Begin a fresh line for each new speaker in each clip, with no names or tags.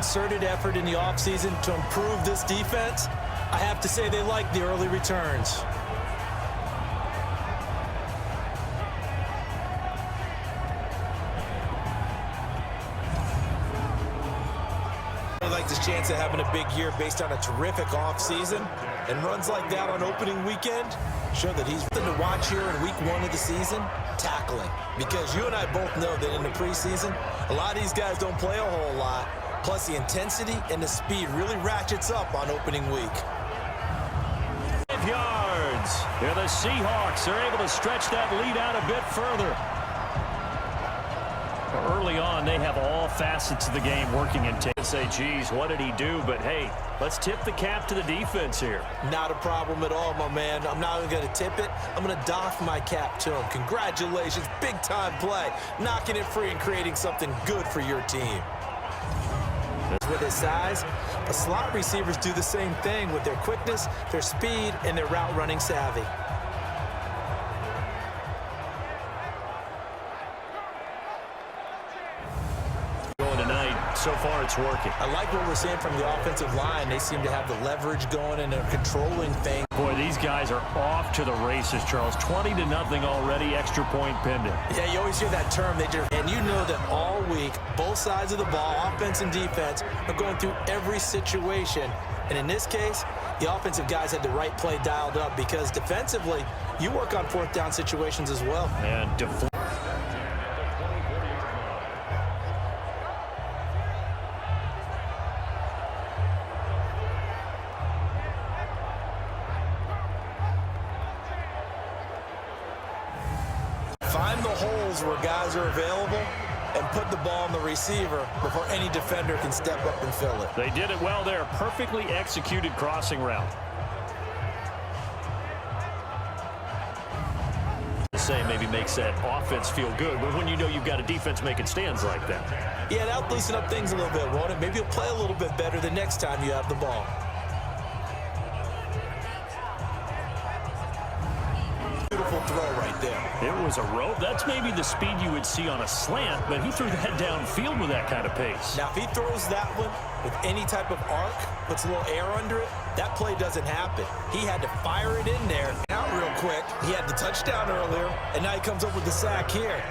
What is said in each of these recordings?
concerted effort in the offseason to improve this defense, I have to say they like the early returns. Like this chance of having a big year based on a terrific offseason, and runs like that on opening weekend show that he's something to watch here in week 1 of the season. Tackling, because you and I both know that in the preseason a lot of these guys don't play a whole lot, plus the intensity and the speed really ratchets up on opening week.
5 yards. Here the Seahawks are able to stretch that lead out a bit further. Early on, they have all facets of the game working in tape. Say, geez, what did he do? But, hey, let's tip the cap to the defense here.
Not a problem at all, my man. I'm not even going to tip it. I'm going to doff my cap to him. Congratulations. Big-time play. Knocking it free and creating something good for your team. With his size, the slot receivers do the same thing with their quickness, their speed, and their route-running savvy.
So far, it's working.
I like what we're seeing from the offensive line. They seem to have the leverage going and they're controlling things.
Boy, these guys are off to the races, Charles. 20-0 already, extra point pending.
Yeah, you always hear that term. And you know that all week, both sides of the ball, offense and defense, are going through every situation. And in this case, the offensive guys had the right play dialed up because defensively, you work on 4th down situations as well.
And
find the holes where guys are available and put the ball on the receiver before any defender can step up and fill it.
They did it well there. Perfectly executed crossing route. Say maybe makes that offense feel good, but when you know you've got a defense making stands like that.
Yeah, that'll loosen up things a little bit, won't it? Maybe you'll play a little bit better the next time you have the ball. Beautiful throw right there.
It was a rope. That's maybe the speed you would see on a slant, but he threw that downfield with that kind of pace.
Now, if he throws that one with any type of arc, puts a little air under it, that play doesn't happen. He had to fire it in there. Out real quick. He had the touchdown earlier, and now he comes up with the sack here.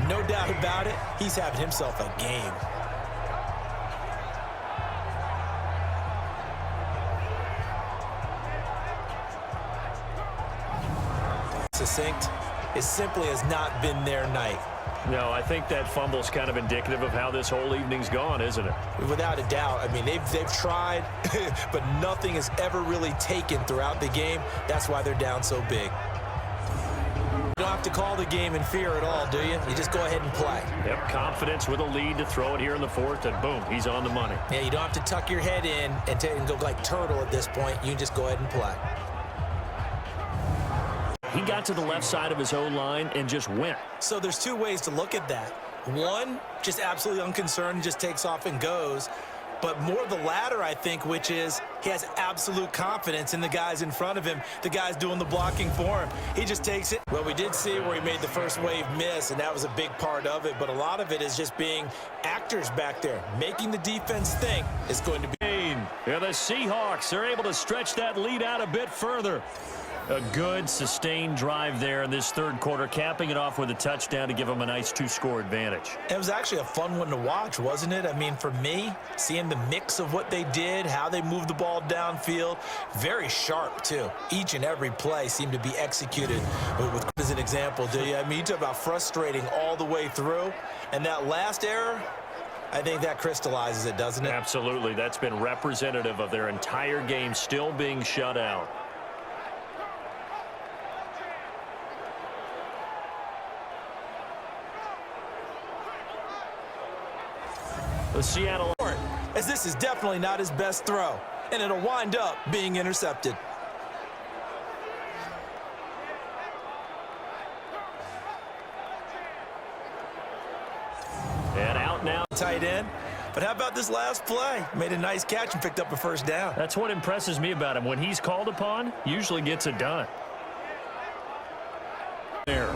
No doubt about it, he's having himself a game. Succinct. It simply has not been their night.
No, I think that fumble's kind of indicative of how this whole evening's gone, isn't it?
Without a doubt. I mean, they've tried, but nothing has ever really taken throughout the game. That's why they're down so big. You don't have to call the game in fear at all, do you? You just go ahead and play.
Yep, confidence with a lead to throw it here in the 4th, and boom, he's on the money.
Yeah, you don't have to tuck your head in and go like turtle at this point. You can just go ahead and play.
He got to the left side of his own line and just went.
So there's 2 ways to look at that. One, just absolutely unconcerned, just takes off and goes. But more the latter, I think, which is he has absolute confidence in the guys in front of him, the guys doing the blocking for him. He just takes it. Well, we did see where he made the first wave miss, and that was a big part of it. But a lot of it is just being actors back there, making the defense think it's going to be.
Yeah, the Seahawks are able to stretch that lead out a bit further. A good, sustained drive there in this 3rd quarter, capping it off with a touchdown to give them a nice 2-score advantage.
It was actually a fun one to watch, wasn't it? I mean, for me, seeing the mix of what they did, how they moved the ball downfield, very sharp, too. Each and every play seemed to be executed with as an example, do you? I mean, you talk about frustrating all the way through, and that last error, I think that crystallizes it, doesn't it?
Absolutely. That's been representative of their entire game still being shut out. The Seattle,
as this is definitely not his best throw, and it'll wind up being intercepted.
And out now.
Tight end. But how about this last play? Made a nice catch and picked up a 1st down.
That's what impresses me about him. When he's called upon, usually gets it done. There.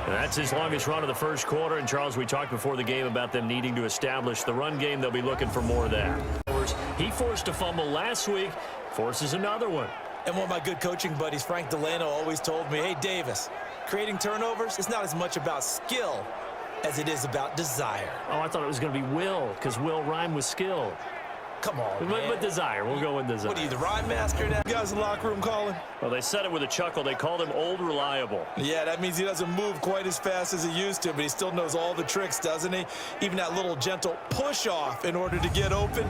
And that's his longest run of the 1st quarter. And, Charles, we talked before the game about them needing to establish the run game. They'll be looking for more of that. He forced a fumble last week, forces another one.
And one of my good coaching buddies, Frank Delano, always told me, hey, Davis, creating turnovers is not as much about skill as it is about desire.
Oh, I thought it was going to be will, because will rhyme with skill.
Come on, man.
But desire. We'll go with desire.
What are you, the rhyme master now? You guys in the locker room calling?
Well, they said it with a chuckle. They called him Old Reliable.
Yeah, that means he doesn't move quite as fast as he used to, but he still knows all the tricks, doesn't he? Even that little gentle push-off in order to get open.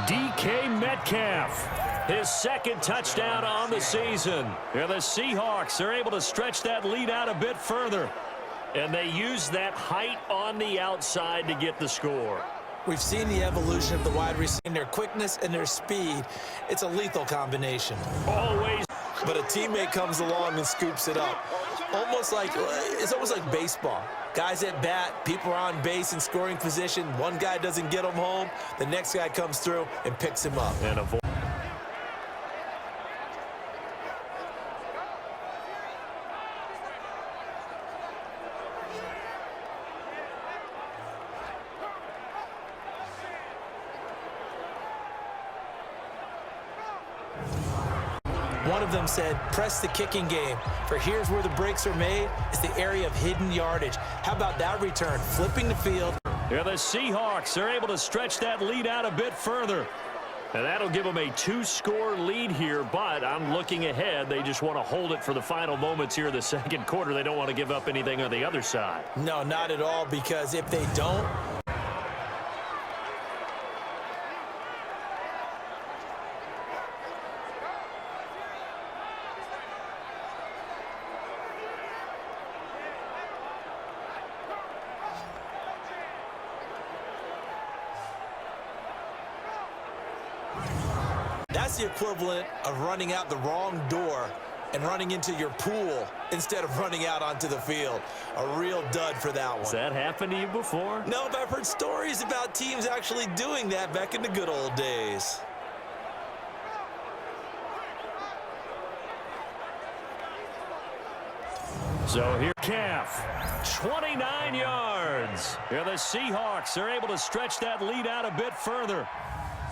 DK Metcalf. His second touchdown on the season. Yeah, the Seahawks are able to stretch that lead out a bit further. And they use that height on the outside to get the score.
We've seen the evolution of the wide receiver, their quickness and their speed. It's a lethal combination.
Always.
But a teammate comes along and scoops it up. It's almost like baseball. Guys at bat, people are on base in scoring position. One guy doesn't get him home. The next guy comes through and picks him up.
And avoid.
One of them said, press the kicking game, for here's where the breaks are made. It's the area of hidden yardage. How about that return? Flipping the field.
Yeah, the Seahawks are able to stretch that lead out a bit further. And that'll give them a 2-score lead here, but I'm looking ahead. They just want to hold it for the final moments here in the second quarter. They don't want to give up anything on the other side.
No, not at all, because if they don't, that's the equivalent of running out the wrong door and running into your pool instead of running out onto the field. A real dud for that one.
Has that happened to you before?
No, but I've heard stories about teams actually doing that back in the good old days.
So here, Calf, 29 yards. Here the Seahawks are able to stretch that lead out a bit further.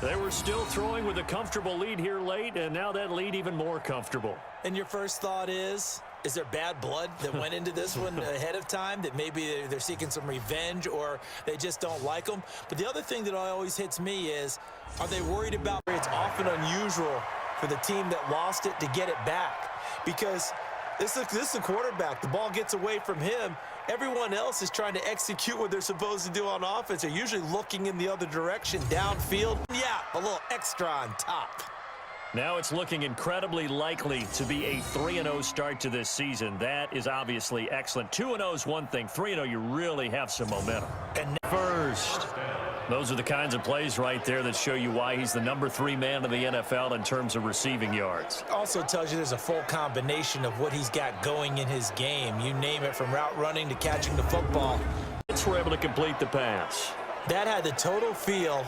They were still throwing with a comfortable lead here late, and now that lead even more comfortable.
And your first thought is there bad blood that went into this one ahead of time, that maybe they're seeking some revenge or they just don't like them? But the other thing that always hits me is, are they worried about it's often unusual for the team that lost it to get it back? Because this is the quarterback. The ball gets away from him. Everyone else is trying to execute what they're supposed to do on offense. They're usually looking in the other direction, downfield. Yeah, a little extra on top.
Now it's looking incredibly likely to be a 3-0 start to this season. That is obviously excellent. 2-0 is one thing. 3-0, you really have some momentum.
And
first, those are the kinds of plays right there that show you why he's the #3 man in the NFL in terms of receiving yards.
Also tells you there's a full combination of what he's got going in his game. You name it, from route running to catching the football.
We're able to complete the pass.
That had the total feel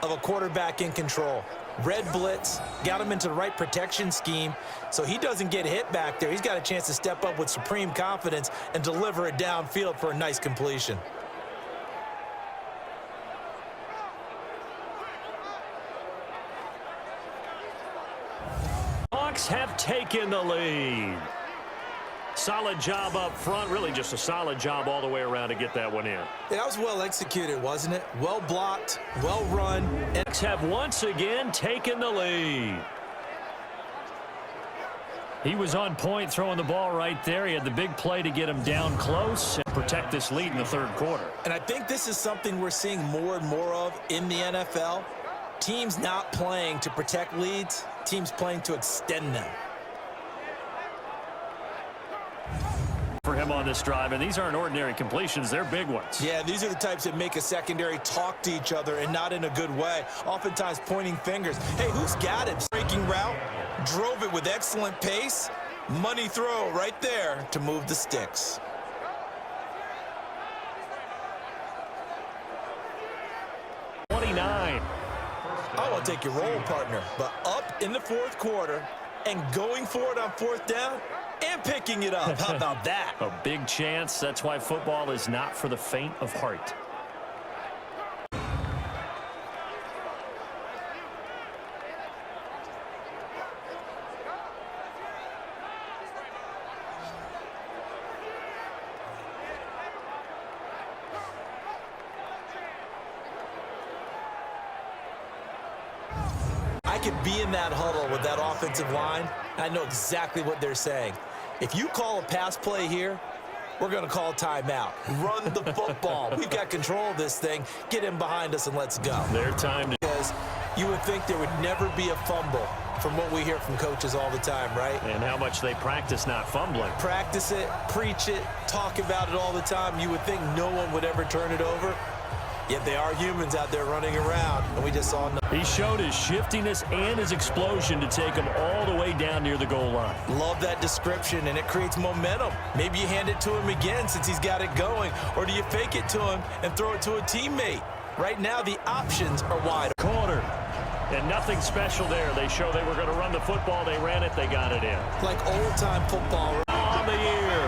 of a quarterback in control. Red blitz, got him into the right protection scheme, so he doesn't get hit back there. He's got a chance to step up with supreme confidence and deliver it downfield for a nice completion.
Hawks have taken the lead. Solid job up front, really just a solid job all the way around to get that one in.
Yeah, that was well executed, wasn't it? Well blocked, well run. And
Hawks have once again taken the lead. He was on point throwing the ball right there. He had the big play to get him down close and protect this lead in the third quarter.
And I think this is something we're seeing more and more of in the NFL. Teams not playing to protect leads, teams playing to extend them.
For him on this drive, and these aren't ordinary completions, they're big ones.
Yeah, these are the types that make a secondary talk to each other, and not in a good way. Oftentimes pointing fingers. Hey, who's got him? Breaking route, drove it with excellent pace. Money throw right there to move the sticks. I want to take your role, partner, but up in the fourth quarter and going for it on fourth down and picking it up. How about that?
A big chance. That's why football is not for the faint of heart.
I could be in that huddle with that offensive line. I know exactly what they're saying. If you call a pass play here, we're going to call timeout. Run the football. We've got control of this thing. Get in behind us and let's go.
Their time to...
Because you would think there would never be a fumble from what we hear from coaches all the time, right?
And how much they practice not fumbling.
Practice it, preach it, talk about it all the time. You would think no one would ever turn it over. Yet they are humans out there running around, and we just saw
He showed his shiftiness and his explosion to take him all the way down near the goal line.
Love that description, and it creates momentum. Maybe you hand it to him again since he's got it going, or do you fake it to him and throw it to a teammate? Right now, the options are wide.
Corner, and nothing special there. They show they were going to run the football. They ran it. They got it in.
Like old-time football.
On the year,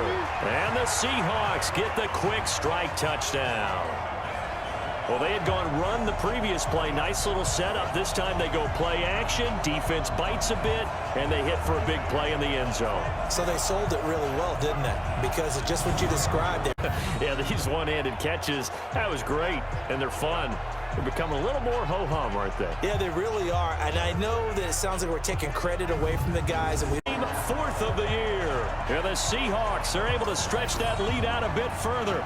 and the Seahawks get the quick strike touchdown. Well, they had gone run the previous play. Nice little setup. This time they go play action. Defense bites a bit, and they hit for a big play in the end zone.
So they sold it really well, didn't they? Because it's just what you described.
Yeah, these one-handed catches, that was great, and they're fun. They're becoming a little more ho-hum, aren't they?
Yeah, they really are. And I know that it sounds like we're taking credit away from the guys. And
fourth of the year. Here the Seahawks are able to stretch that lead out a bit further.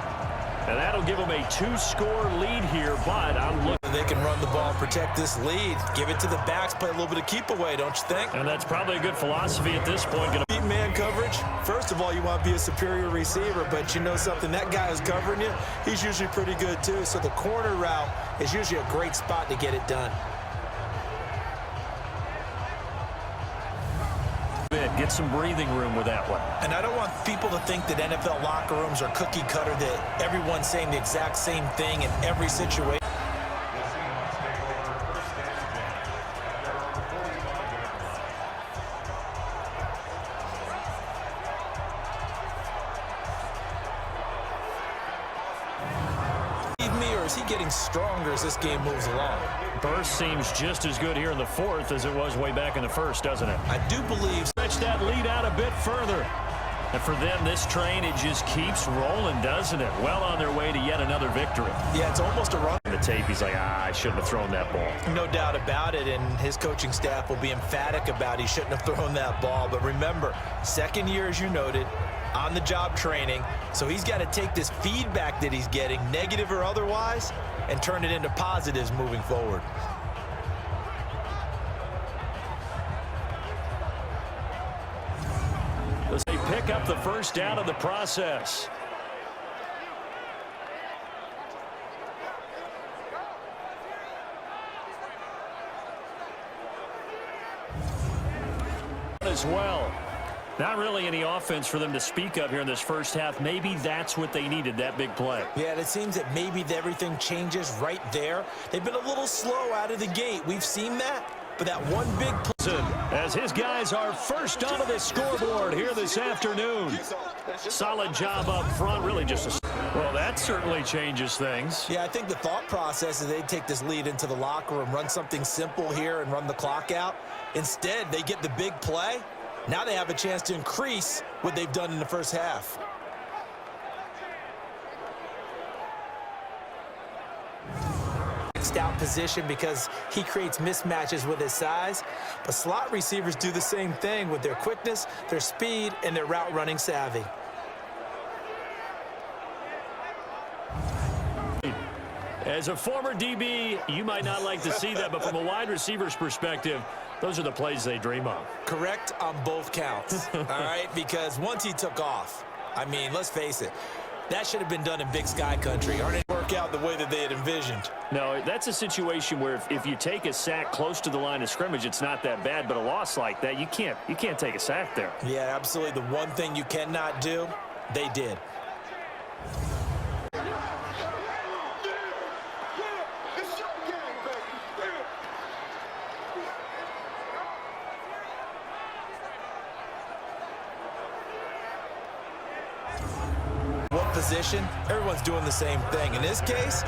And that'll give them a 2-score lead here, but I'm looking.
They can run the ball and protect this lead. Give it to the backs, play a little bit of keep away, don't you think?
And that's probably a good philosophy at this point.
Beat man coverage. First of all, you want to be a superior receiver, but you know something, that guy who's covering you, he's usually pretty good too. So the corner route is usually a great spot to get it done.
Get some breathing room with that one.
And I don't want people to think that NFL locker rooms are cookie cutter, that everyone's saying the exact same thing in every situation. Or is he getting stronger as this game moves along?
Burst seems just as good here in the fourth as it was way back in the first, doesn't it?
I do believe.
Stretch that lead out a bit further. And for them, this train, it just keeps rolling, doesn't it? Well on their way to yet another victory.
Yeah, it's almost a run.
In the tape, he's like, I shouldn't have thrown that ball.
No doubt about it, and his coaching staff will be emphatic about he shouldn't have thrown that ball. But remember, second year, as you noted, on-the-job training, so he's got to take this feedback that he's getting, negative or otherwise, and turn it into positives moving forward.
They pick up the first down of the process. As well. Not really any offense for them to speak of here in this first half. Maybe that's what they needed, that big play.
Yeah, and it seems that maybe everything changes right there. They've been a little slow out of the gate. We've seen that. But that one big play.
As his guys are first onto the scoreboard here this afternoon. Solid job up front, really just a... Well, that certainly changes things.
Yeah, I think the thought process is they'd take this lead into the locker room, run something simple here and run the clock out. Instead, they get the big play. Now they have a chance to increase what they've done in the first half. Out position because he creates mismatches with his size, but slot receivers do the same thing with their quickness, their speed, and their route running savvy.
As a former DB, you might not like to see that, but from a wide receiver's perspective, those are the plays they dream of.
Correct on both counts, all right? Because once he took off, I mean, let's face it, that should have been done in Big Sky Country. Or it didn't work out the way that they had envisioned.
No, that's a situation where if you take a sack close to the line of scrimmage, it's not that bad. But a loss like that, you can't take a sack there.
Yeah, absolutely. The one thing you cannot do, they did. Position, everyone's doing the same thing. In this case,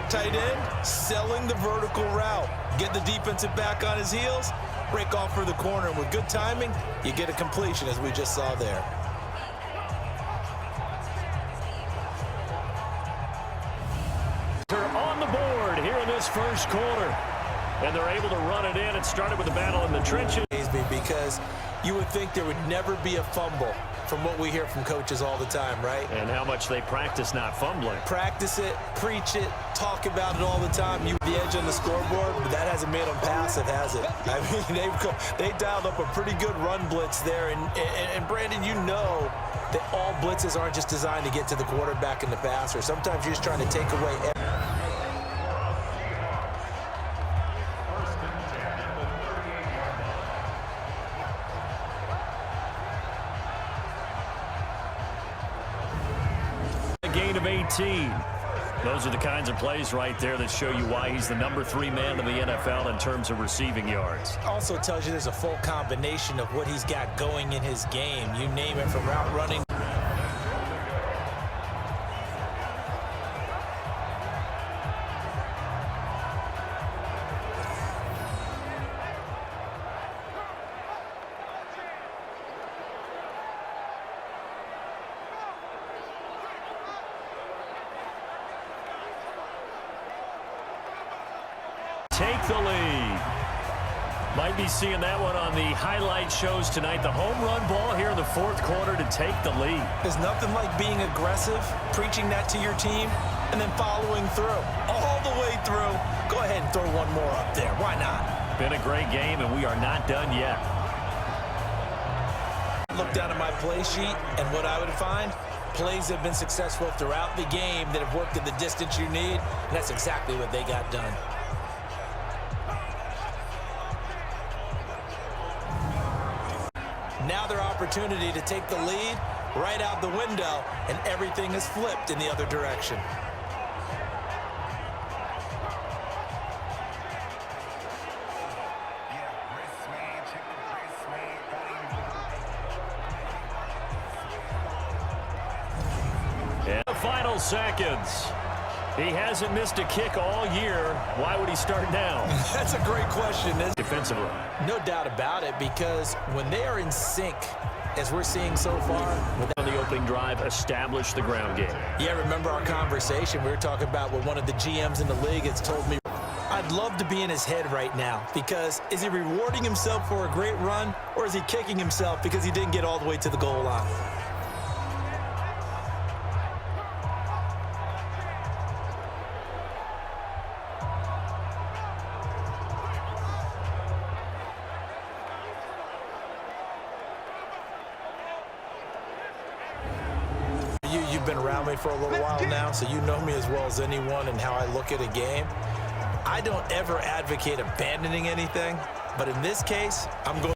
tight end selling the vertical route, get the defensive back on his heels, break off for the corner, and with good timing, you get a completion as we just saw there.
They're on the board here in this first quarter. And they're able to run it in. It started with a battle in the trenches.
Because you would think there would never be a fumble from what we hear from coaches all the time, right?
And how much they practice not fumbling.
Practice it, preach it, talk about it all the time. You the edge on the scoreboard, but that hasn't made them passive, has it? I mean, they dialed up a pretty good run blitz there. And Brandon, you know that all blitzes aren't just designed to get to the quarterback and the passer. Sometimes you're just trying to take away
gain of 18. Those are the kinds of plays right there that show you why he's the #3 man in the NFL in terms of receiving yards.
Also tells you there's a full combination of what he's got going in his game. You name it, from route running.
Take the lead. Might be seeing that one on the highlight shows tonight. The home run ball here in the fourth quarter to take the lead.
There's nothing like being aggressive, preaching that to your team, and then following through. All the way through. Go ahead and throw one more up there. Why not?
Been a great game, and we are not done yet.
Look down at my play sheet, and what I would find, plays have been successful throughout the game that have worked at the distance you need, and that's exactly what they got done. Now their opportunity to take the lead right out the window, and everything is flipped in the other direction.
And the final seconds. He hasn't missed a kick all year. Why would he start now?
That's a great question.
Defensively.
No doubt about it, because when they are in sync, as we're seeing so far,
on the opening drive, establish the ground game.
Yeah, remember our conversation? We were talking about what one of the GMs in the league has told me. I'd love to be in his head right now, because is he rewarding himself for a great run, or is he kicking himself because he didn't get all the way to the goal line? You've been around me for a little while now, so you know me as well as anyone and how I look at a game. I don't ever advocate abandoning anything, but in this case, I'm going.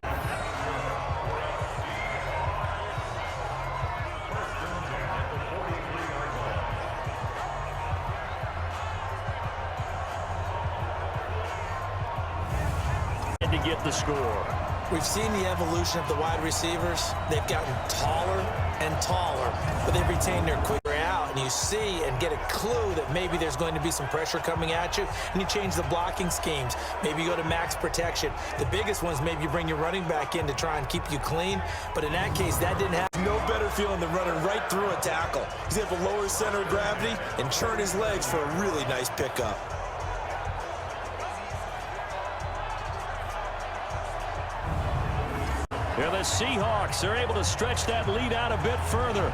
And to get the score.
We've seen the evolution of the wide receivers. They've gotten taller and taller, but they've retained their quick out, and you see and get a clue that maybe there's going to be some pressure coming at you, and you change the blocking schemes. Maybe you go to max protection. The biggest ones, maybe you bring your running back in to try and keep you clean, but in that case, that didn't happen. No better feeling than running right through a tackle. He's able to lower his center of gravity and churn his legs for a really nice pickup.
Here the Seahawks are able to stretch that lead out a bit further.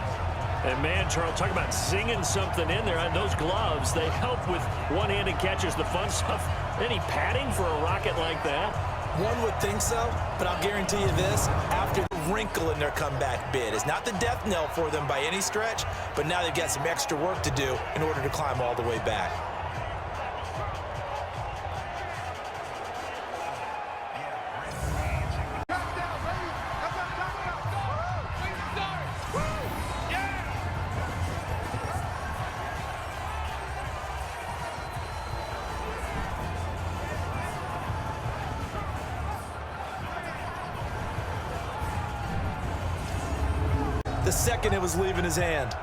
And man, Charles, talk about zinging something in there. And those gloves, they help with one-handed catches, the fun stuff. Any padding for a rocket like that?
One would think so, but I'll guarantee you this, after the wrinkle in their comeback bid. It's not the death knell for them by any stretch, but now they've got some extra work to do in order to climb all the way back. The second it was leaving his hand.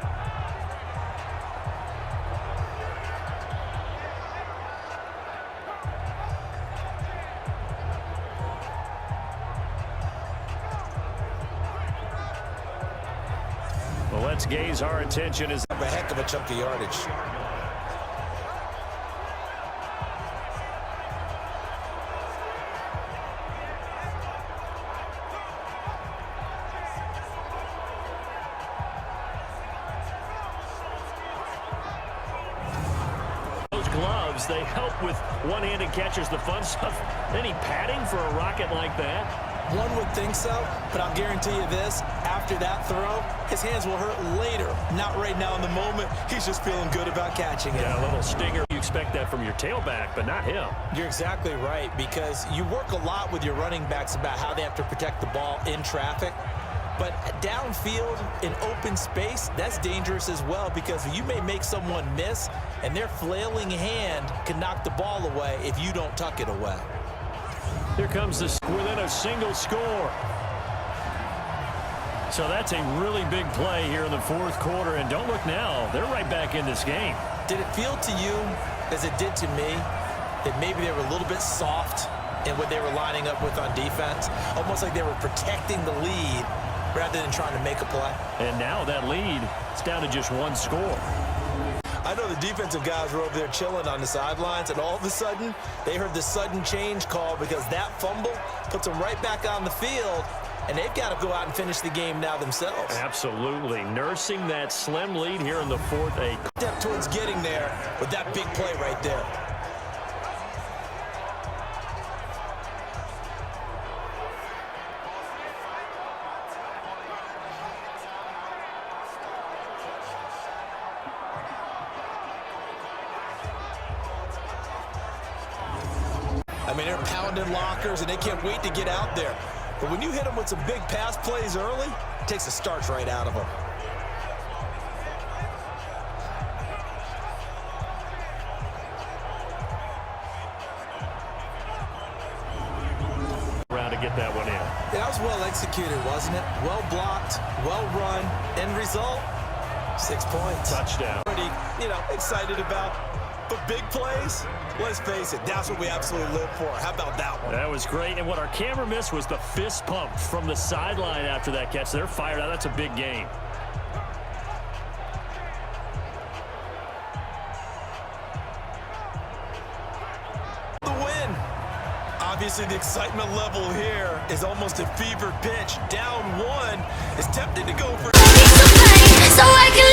Well, let's gaze our attention as
A heck of a chunk of yardage.
gloves. They help with one-handed catches, the fun stuff. Any padding for a rocket like that?
One would think so, but I'll guarantee you this, after that throw, his hands will hurt later. Not right now in the moment. He's just feeling good about catching it.
Yeah, a little stinger. You expect that from your tailback, but not him.
You're exactly right, because you work a lot with your running backs about how they have to protect the ball in traffic. But downfield, in open space, that's dangerous as well, because you may make someone miss, and their flailing hand can knock the ball away if you don't tuck it away.
Here comes this within a single score. So that's a really big play here in the fourth quarter. And don't look now, they're right back in this game.
Did it feel to you, as it did to me, that maybe they were a little bit soft in what they were lining up with on defense? Almost like they were protecting the lead rather than trying to make a play.
And now that lead is down to just one score.
I know the defensive guys were over there chilling on the sidelines, and all of a sudden, they heard the sudden change call because that fumble puts them right back on the field, and they've got to go out and finish the game now themselves.
Absolutely. Nursing that slim lead here in the fourth. A
step towards getting there with that big play right there. I mean, they're pounding lockers, and they can't wait to get out there. But when you hit them with some big pass plays early, it takes the starch right out of them.
Around to get that one in.
That was well executed, wasn't it? Well blocked, well run. End result, 6 points.
Touchdown.
Pretty, excited about. But big plays, let's face it, that's what we absolutely live for. How about that one?
That was great. And what our camera missed was the fist pump from the sideline after that catch. They're fired out. That's a big game.
The win. Obviously, the excitement level here is almost a fever pitch. Down one is tempted to go for...
So I can